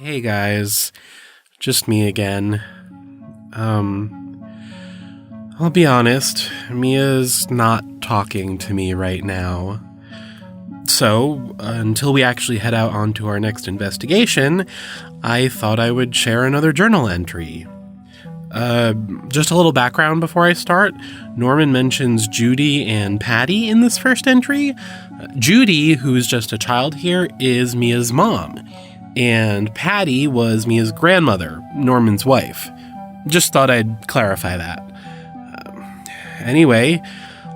Hey guys, just me again. I'll be honest, Mia's not talking to me right now. So, until we actually head out onto our next investigation, I thought I would share another journal entry. Just a little background before I start. Norman mentions Judy and Patty in this first entry. Judy, who's just a child here, is Mia's mom. And Patty was Mia's grandmother, Norman's wife. Just thought I'd clarify that. Anyway,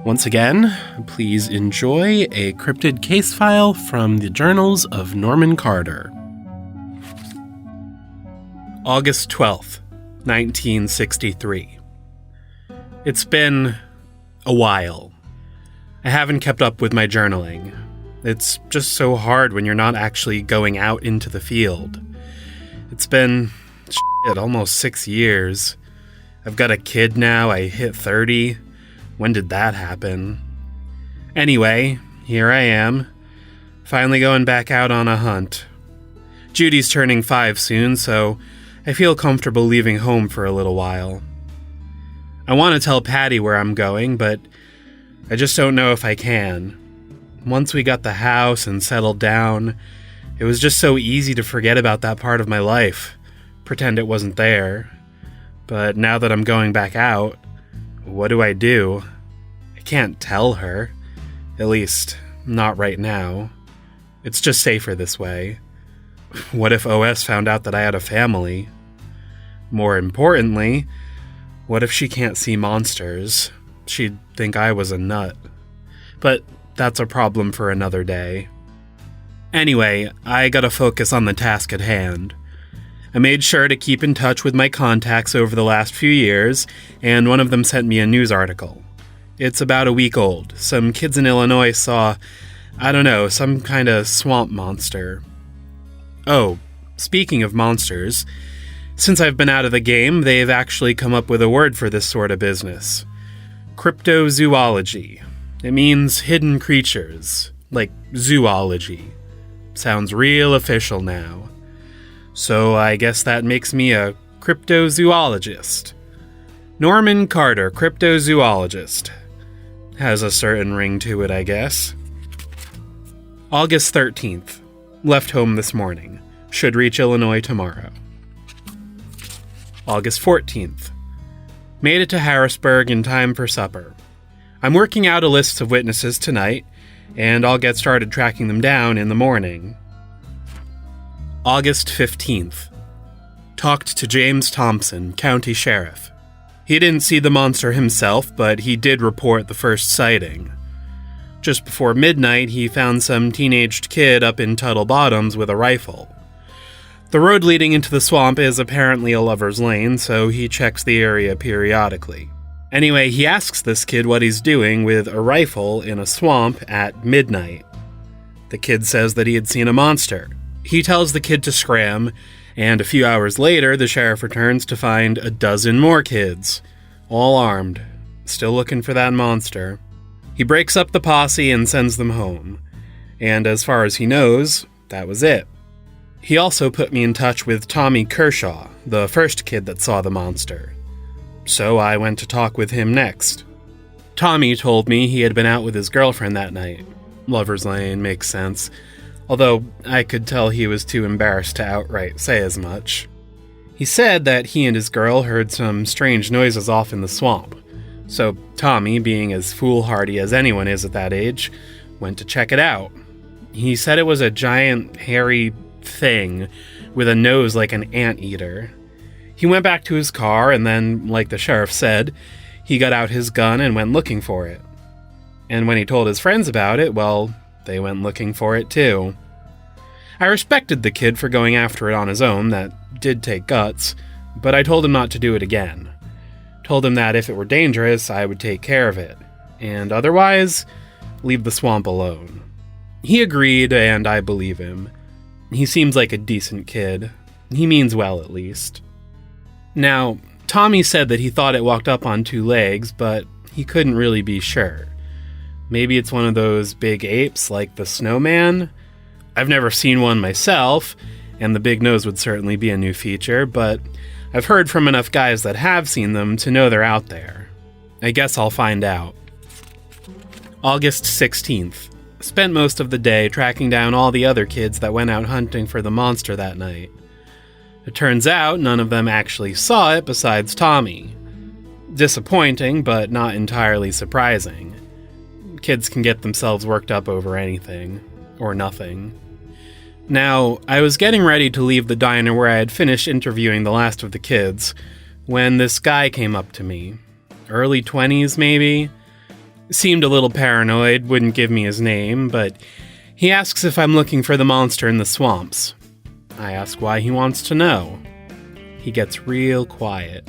once again, please enjoy a cryptid case file from the journals of Norman Carter. August 12th, 1963. It's been a while. I haven't kept up with my journaling. It's just so hard when you're not actually going out into the field. It's been, almost 6 years. I've got a kid now, I hit 30. When did that happen? Anyway, here I am, finally going back out on a hunt. Judy's turning 5 soon, so I feel comfortable leaving home for a little while. I want to tell Patty where I'm going, but I just don't know if I can. Once we got the house and settled down, it was just so easy to forget about that part of my life, pretend it wasn't there. But now that I'm going back out, what do? I can't tell her. At least, not right now. It's just safer this way. What if OS found out that I had a family? More importantly, what if she can't see monsters? She'd think I was a nut. But that's a problem for another day. Anyway, I gotta focus on the task at hand. I made sure to keep in touch with my contacts over the last few years, and one of them sent me a news article. It's about a week old. Some kids in Illinois saw, some kind of swamp monster. Oh, speaking of monsters, since I've been out of the game, they've actually come up with a word for this sort of business. Cryptozoology. It means hidden creatures, like zoology. Sounds real official now. So I guess that makes me a cryptozoologist. Norman Carter, cryptozoologist. Has a certain ring to it, I guess. August 13th. Left home this morning. Should reach Illinois tomorrow. August 14th. Made it to Harrisburg in time for supper. I'm working out a list of witnesses tonight, and I'll get started tracking them down in the morning. August 15th. Talked to James Thompson, county sheriff. He didn't see the monster himself, but he did report the first sighting. Just before midnight, he found some teenaged kid up in Tuttle Bottoms with a rifle. The road leading into the swamp is apparently a lover's lane, so he checks the area periodically. Anyway, he asks this kid what he's doing with a rifle in a swamp at midnight. The kid says that he had seen a monster. He tells the kid to scram, and a few hours later, the sheriff returns to find a dozen more kids, all armed, still looking for that monster. He breaks up the posse and sends them home, and as far as he knows, that was it. He also put me in touch with Tommy Kershaw, the first kid that saw the monster. So I went to talk with him next. Tommy told me he had been out with his girlfriend that night. Lover's lane makes sense, although I could tell he was too embarrassed to outright say as much. He said that he and his girl heard some strange noises off in the swamp, so Tommy, being as foolhardy as anyone is at that age, went to check it out. He said it was a giant, hairy thing with a nose like an anteater. He went back to his car, and then, like the sheriff said, he got out his gun and went looking for it. And when he told his friends about it, well, they went looking for it too. I respected the kid for going after it on his own. That did take guts, but I told him not to do it again. Told him that if it were dangerous, I would take care of it, and otherwise, leave the swamp alone. He agreed, and I believe him. He seems like a decent kid. He means well, at least. Now, Tommy said that he thought it walked up on 2 legs, but he couldn't really be sure. Maybe it's one of those big apes like the snowman? I've never seen one myself, and the big nose would certainly be a new feature, but I've heard from enough guys that have seen them to know they're out there. I guess I'll find out. August 16th. Spent most of the day tracking down all the other kids that went out hunting for the monster that night. It turns out none of them actually saw it besides Tommy. Disappointing, but not entirely surprising. Kids can get themselves worked up over anything, or nothing. Now, I was getting ready to leave the diner where I had finished interviewing the last of the kids, when this guy came up to me. Early 20s, maybe? Seemed a little paranoid, wouldn't give me his name, but he asks if I'm looking for the monster in the swamps. I ask why he wants to know. He gets real quiet.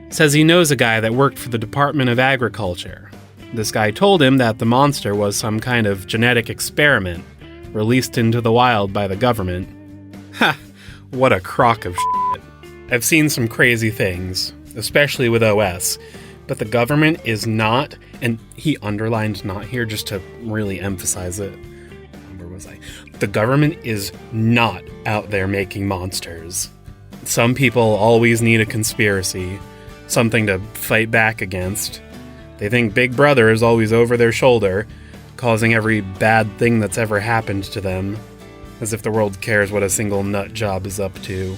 Says he knows a guy that worked for the Department of Agriculture. This guy told him that the monster was some kind of genetic experiment released into the wild by the government. Ha! What a crock of shit. I've seen some crazy things, especially with OS, but the government is not, and he underlined not here just to really emphasize it. Where was I? The government is not out there making monsters. Some people always need a conspiracy, something to fight back against. They think Big Brother is always over their shoulder, causing every bad thing that's ever happened to them, as if the world cares what a single nut job is up to.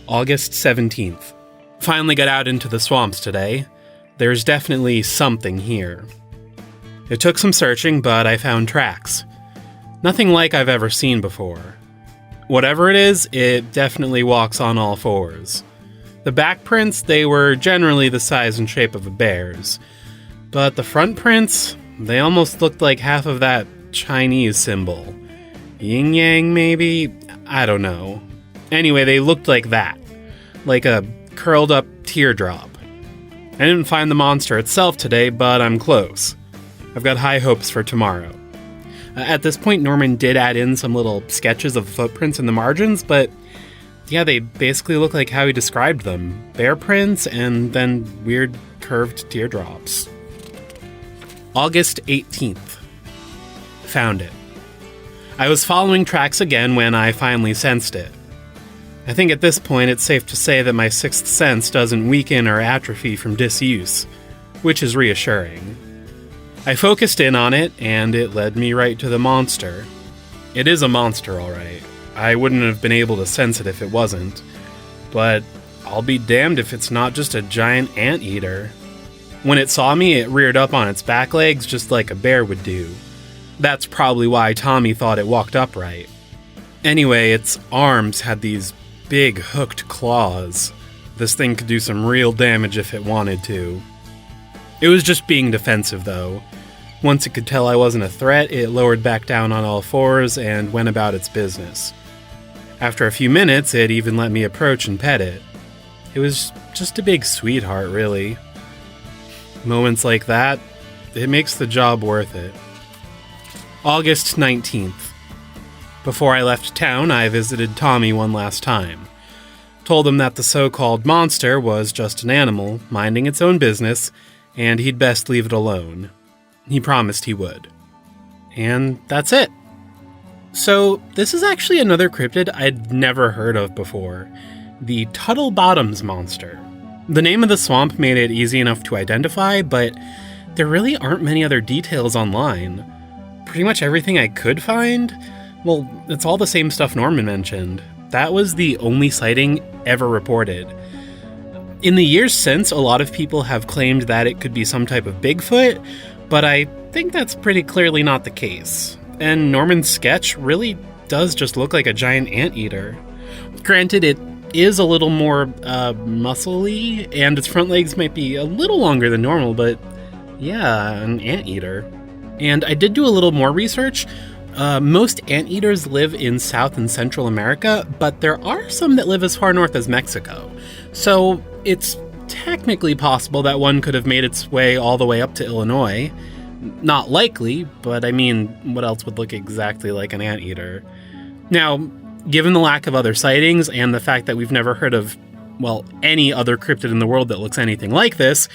August 17th. Finally got out into the swamps today. There's definitely something here. It took some searching, but I found tracks. Nothing like I've ever seen before. Whatever it is, it definitely walks on all fours. The back prints, they were generally the size and shape of a bear's. But the front prints, they almost looked like half of that Chinese symbol. Yin-yang, maybe? I don't know. Anyway, they looked like that. Like a curled up teardrop. I didn't find the monster itself today, but I'm close. I've got high hopes for tomorrow. At this point, Norman did add in some little sketches of footprints in the margins, but yeah, they basically look like how he described them. Bear prints and then weird curved teardrops. August 18th. Found it. I was following tracks again when I finally sensed it. I think at this point it's safe to say that my sixth sense doesn't weaken or atrophy from disuse, which is reassuring. I focused in on it, and it led me right to the monster. It is a monster, alright. I wouldn't have been able to sense it if it wasn't. But I'll be damned if it's not just a giant anteater. When it saw me, it reared up on its back legs just like a bear would do. That's probably why Tommy thought it walked upright. Anyway, its arms had these big hooked claws. This thing could do some real damage if it wanted to. It was just being defensive, though. Once it could tell I wasn't a threat, it lowered back down on all fours and went about its business. After a few minutes, it even let me approach and pet it. It was just a big sweetheart, really. Moments like that, it makes the job worth it. August 19th. Before I left town, I visited Tommy one last time. Told him that the so-called monster was just an animal, minding its own business, and he'd best leave it alone. He promised he would. And that's it. So, this is actually another cryptid I'd never heard of before. The Tuttle Bottoms monster. The name of the swamp made it easy enough to identify, but there really aren't many other details online. Pretty much everything I could find, well, it's all the same stuff Norman mentioned. That was the only sighting ever reported. In the years since, a lot of people have claimed that it could be some type of Bigfoot, but I think that's pretty clearly not the case. And Norman's sketch really does just look like a giant anteater. Granted, it is a little more muscly, and its front legs might be a little longer than normal, but yeah, an anteater. And I did do a little more research. Most anteaters live in South and Central America, but there are some that live as far north as Mexico. So it's technically possible that one could have made its way all the way up to Illinois. Not likely, but I mean, what else would look exactly like an anteater? Now, given the lack of other sightings and the fact that we've never heard of, well, any other cryptid in the world that looks anything like this,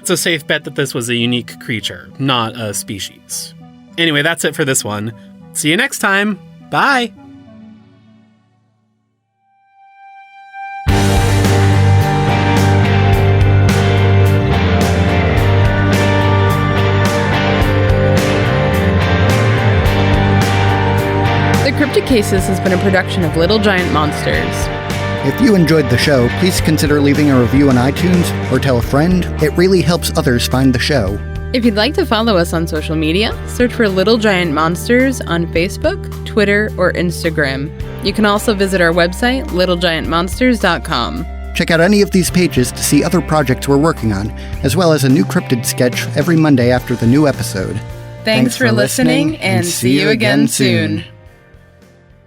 it's a safe bet that this was a unique creature, not a species. Anyway, that's it for this one. See you next time. Bye! Cryptid Cases has been a production of Little Giant Monsters. If you enjoyed the show, please consider leaving a review on iTunes or tell a friend. It really helps others find the show. If you'd like to follow us on social media, search for Little Giant Monsters on Facebook, Twitter, or Instagram. You can also visit our website, littlegiantmonsters.com. Check out any of these pages to see other projects we're working on, as well as a new Cryptid sketch every Monday after the new episode. Thanks for listening, and see you again soon.